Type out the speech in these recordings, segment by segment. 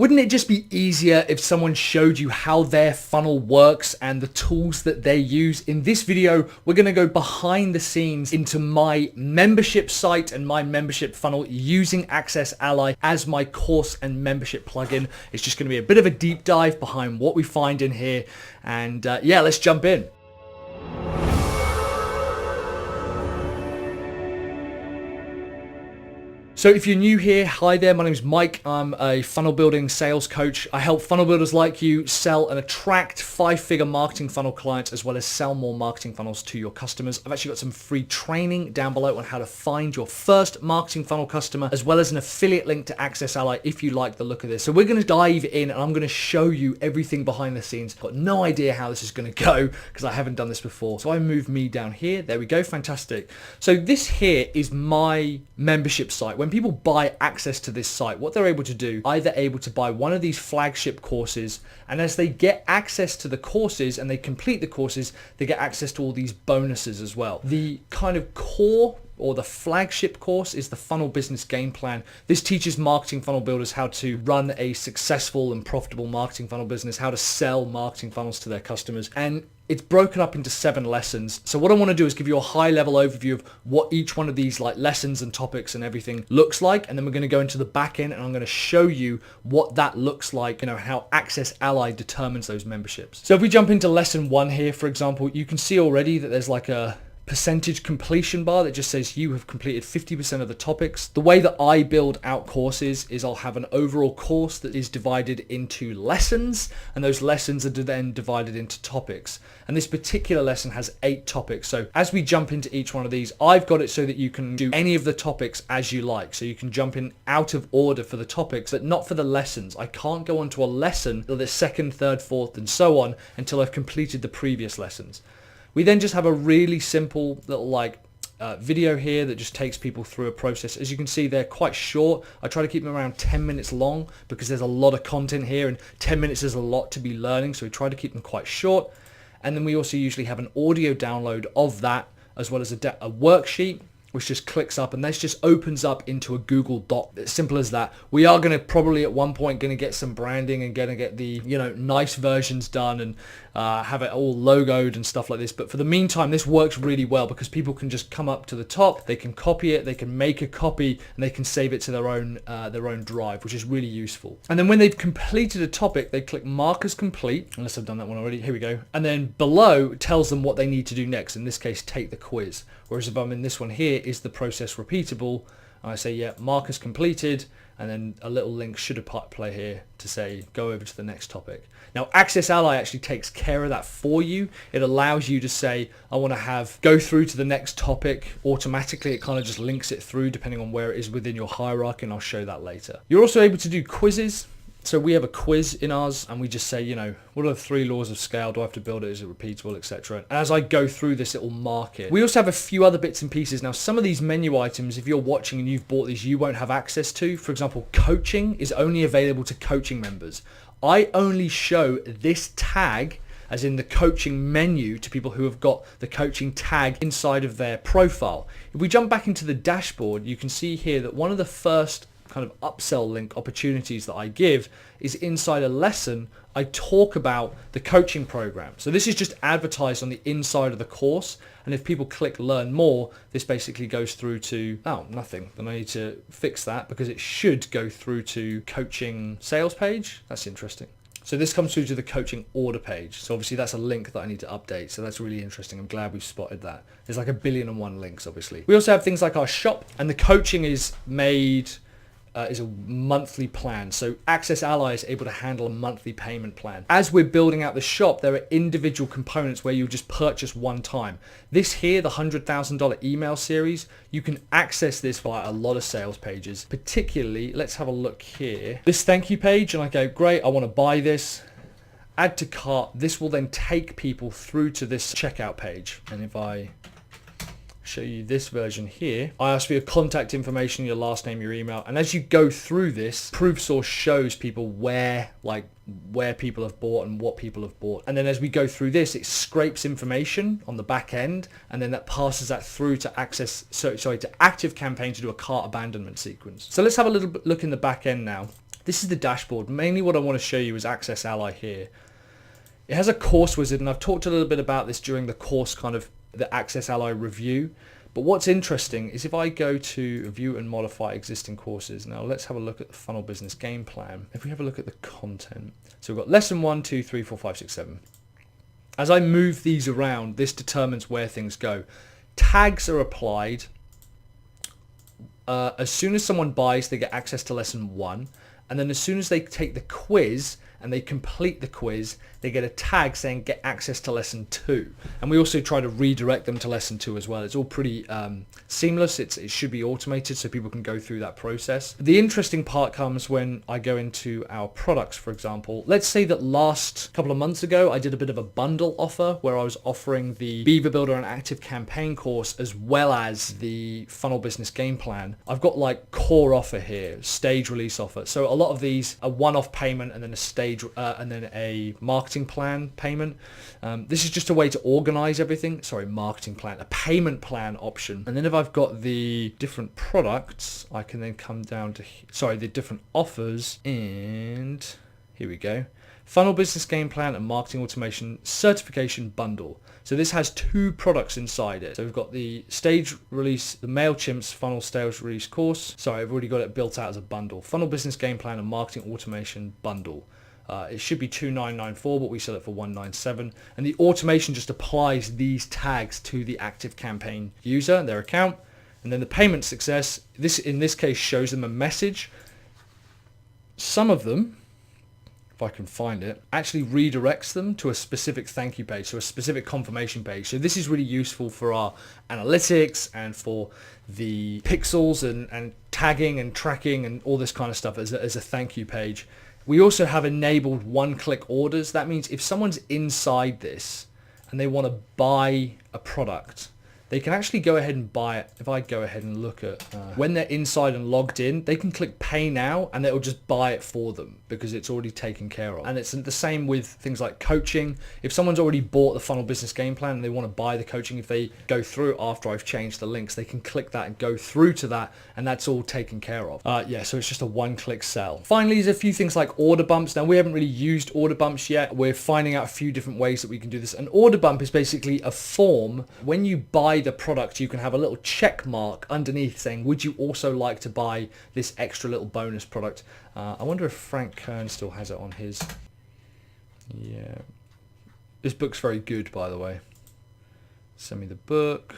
Wouldn't it just be easier if someone showed you how their funnel works and the tools that they use? In this video, we're going to go behind the scenes into my membership site and my membership funnel using AccessAlly as my course and membership plugin. It's just going to be a bit of a deep dive behind what we find in here. And yeah, let's jump in. So if you're new here, hi there, my name is Mike. I'm a funnel building sales coach. I help funnel builders like you sell and attract 5-figure marketing funnel clients as well as sell more marketing funnels to your customers. I've actually got some free training down below on how to find your first marketing funnel customer as well as an affiliate link to AccessAlly if you like the look of this. So we're going to dive in and I'm going to show you everything behind the scenes. I've got no idea how this is going to go because I haven't done this before. So I move me down here. There we go. Fantastic. So this here is my membership site. When people buy access to this site, what they're able to do, either able to buy one of these flagship courses, and as they get access to the courses and they complete the courses, they get access to all these bonuses as well. The kind of core or the flagship course is the Funnel Business Game Plan. This teaches marketing funnel builders how to run a successful and profitable marketing funnel business, how to sell marketing funnels to their customers. And it's broken up into 7 lessons. So what I want to do is give you a high level overview of what each one of these like lessons and topics and everything looks like. And then we're going to go into the back end and I'm going to show you what that looks like, how AccessAlly determines those memberships. So if we jump into lesson 1 here, for example, you can see already that there's like a percentage completion bar that just says you have completed 50% of the topics. The way that I build out courses is I'll have an overall course that is divided into lessons, and those lessons are then divided into topics. And this particular lesson has 8 topics. So as we jump into each one of these, I've got it so that you can do any of the topics as you like. So you can jump in out of order for the topics, but not for the lessons. I can't go onto a lesson or the second, third, fourth, and so on until I've completed the previous lessons. We then just have a really simple little video here that just takes people through a process. As you can see, they're quite short. I try to keep them around 10 minutes long because there's a lot of content here and 10 minutes is a lot to be learning. So we try to keep them quite short. And then we also usually have an audio download of that as well as a worksheet, which just clicks up and this just opens up into a Google Doc. It's simple as that. We are going to probably at one point going to get some branding and going to get the nice versions done and have it all logoed and stuff like this. But for the meantime, this works really well because people can just come up to the top, they can copy it, they can make a copy, and they can save it to their own drive, which is really useful. And then when they've completed a topic, they click Mark as complete, unless I've done that one already. Here we go. And then below it tells them what they need to do next. In this case, take the quiz. Whereas if I'm in this one here, is the process repeatable? And I say, yeah, Mark is completed, and then a little link should play here to say, go over to the next topic. Now, AccessAlly actually takes care of that for you. It allows you to say, I want to go through to the next topic automatically. It kind of just links it through depending on where it is within your hierarchy, and I'll show that later. You're also able to do quizzes. So we have a quiz in ours and we just say, what are the 3 laws of scale? Do I have to build it? Is it repeatable, etc.? And as I go through this, it will mark it. We also have a few other bits and pieces. Now, some of these menu items, if you're watching and you've bought these, you won't have access to. For example, coaching is only available to coaching members. I only show this tag, as in the coaching menu, to people who have got the coaching tag inside of their profile. If we jump back into the dashboard, you can see here that one of the first kind of upsell link opportunities that I give is inside a lesson. I talk about the coaching program. So this is just advertised on the inside of the course. And if people click learn more, this basically goes through to, nothing. Then I need to fix that because it should go through to coaching sales page. That's interesting. So this comes through to the coaching order page. So obviously that's a link that I need to update. So that's really interesting. I'm glad we've spotted that. There's like 1,000,000,001 links, obviously. We also have things like our shop, and the coaching is made is a monthly plan. So AccessAlly is able to handle a monthly payment plan. As we're building out the shop, there are individual components where you just purchase one time. This here, the $100,000 email series, you can access this via a lot of sales pages. Particularly, let's have a look here. This thank you page, and I go, great, I want to buy this. Add to cart. This will then take people through to this checkout page. And if I show you this version here, I ask for your contact information, your last name, your email, and as you go through this, Proof Source shows people where people have bought and what people have bought. And then as we go through this, it scrapes information on the back end, and then that passes that through to ActiveCampaign to do a cart abandonment sequence. So let's have a little look in the back end now. This is the dashboard. Mainly what I want to show you is AccessAlly here. It has a course wizard, and I've talked a little bit about this during the course kind of the AccessAlly review. But what's interesting is if I go to view and modify existing courses. Now let's have a look at the funnel business game plan. If we have a look at the content. So we've got lesson 1, 2, 3, 4, 5, 6, 7. As I move these around, this determines where things go. Tags are applied. As soon as someone buys, they get access to lesson 1. And then as soon as they take the quiz and they complete the quiz, they get a tag saying get access to lesson 2. And we also try to redirect them to lesson 2 as well. It's all pretty seamless. It should be automated so people can go through that process. The interesting part comes when I go into our products, for example. Let's say that last couple of months ago, I did a bit of a bundle offer where I was offering the Beaver Builder and Active Campaign course as well as the Funnel Business Game Plan. I've got like core offer here, stage release offer. So a lot of these are one-off payment and then a stage and then a marketing plan payment. This is just a way to organize everything. Sorry, marketing plan, a payment plan option. And then if I've got the different products, I can then come down to, the different offers, and here we go. Funnel Business Game Plan and Marketing Automation Certification Bundle. So this has 2 products inside it. So we've got the stage release, the MailChimp's funnel sales release course. Sorry, I've already got it built out as a bundle. Funnel Business Game Plan and Marketing Automation Bundle. It should be 2994, but we sell it for 197. And the automation just applies these tags to the active campaign user and their account. And then the payment success, this in this case shows them a message. Some of them, if I can find it, actually redirects them to a specific thank you page, so a specific confirmation page. So this is really useful for our analytics and for the pixels and tagging and tracking and all this kind of stuff as a thank you page. We also have enabled one-click orders. That means if someone's inside this and they want to buy a product, they can actually go ahead and buy it. If I go ahead and look at when they're inside and logged in, they can click pay now and it'll just buy it for them because it's already taken care of. And it's the same with things like coaching. If someone's already bought the Funnel Business Game Plan and they want to buy the coaching, if they go through after I've changed the links, they can click that and go through to that, and that's all taken care of. So it's just a one-click sell. Finally, there's a few things like order bumps. Now, we haven't really used order bumps yet. We're finding out a few different ways that we can do this. An order bump is basically a form. When you buy the product, you can have a little check mark underneath saying, would you also like to buy this extra little bonus product? I wonder if Frank Kern still has it on his. Yeah. This book's very good, by the way. Send me the book.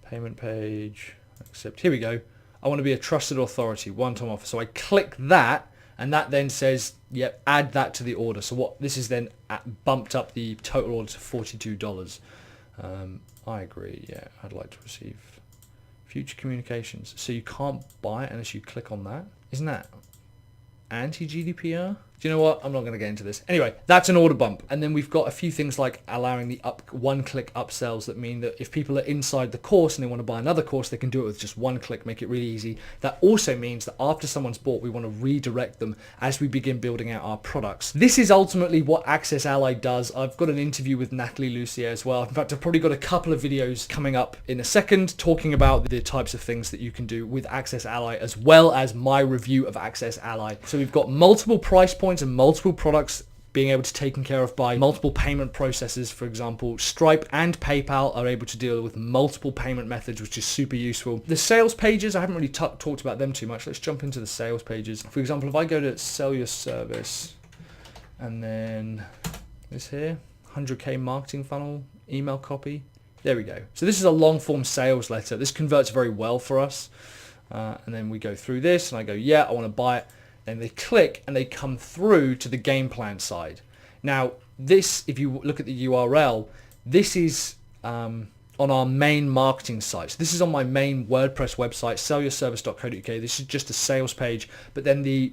Payment page. Accept. Here we go. I want to be a trusted authority. One-time offer. So I click that, and that then says, yep, add that to the order. So what this is then bumped up the total order to $42. I agree. Yeah, I'd like to receive future communications. So you can't buy it unless you click on that. Isn't that anti-GDPR? Do you know what? I'm not going to get into this. Anyway, that's an order bump. And then we've got a few things like allowing the one-click upsells that mean that if people are inside the course and they want to buy another course, they can do it with just one click, make it really easy. That also means that after someone's bought, we want to redirect them as we begin building out our products. This is ultimately what AccessAlly does. I've got an interview with Natalie Lucier as well. In fact, I've probably got a couple of videos coming up in a second talking about the types of things that you can do with AccessAlly, as well as my review of AccessAlly. So we've got multiple price points and multiple products being able to be taken care of by multiple payment processes. For example, Stripe and PayPal are able to deal with multiple payment methods, which is super useful. The sales pages, I haven't really talked about them too much. Let's jump into the sales pages. For example, if I go to sell your service and then this here, 100K marketing funnel, email copy. There we go. So this is a long form sales letter. This converts very well for us. And then we go through this and I go, yeah, I want to buy it. Then they click and they come through to the game plan side. Now this, if you look at the URL, this is on our main marketing site. So this is on my main WordPress website, sellyourservice.co.uk. This is just a sales page, but then the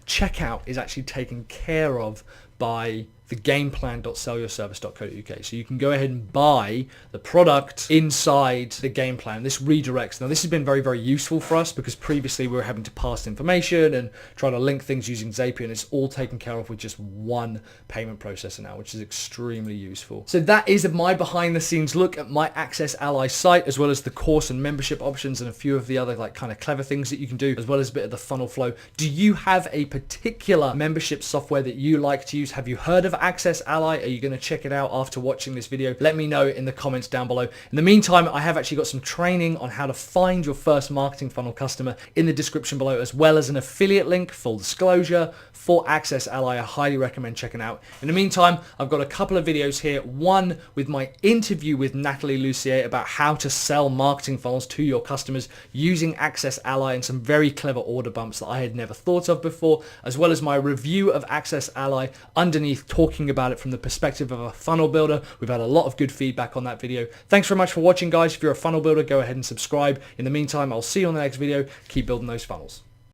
checkout is actually taken care of by thegameplan.sellyourservice.co.uk. So you can go ahead and buy the product inside the game plan. This redirects. Now this has been very, very useful for us because previously we were having to pass information and try to link things using Zapier, and it's all taken care of with just one payment processor now, which is extremely useful. So that is my behind the scenes look at my AccessAlly site, as well as the course and membership options and a few of the other like kind of clever things that you can do, as well as a bit of the funnel flow. Do you have a particular membership software that you like to use? Have you heard of AccessAlly? Are you going to check it out after watching this video? Let me know in the comments down below. In the meantime, I have actually got some training on how to find your first marketing funnel customer in the description below, as well as an affiliate link, full disclosure, for AccessAlly. I highly recommend checking out. In the meantime, I've got a couple of videos here, one with my interview with Natalie Lucier about how to sell marketing funnels to your customers using AccessAlly, and some very clever order bumps that I had never thought of before, as well as my review of AccessAlly underneath, talking about it from the perspective of a funnel builder. We've had a lot of good feedback on that video. Thanks very much for watching, guys. If you're a funnel builder, go ahead and subscribe. In the meantime, I'll see you on the next video. Keep building those funnels.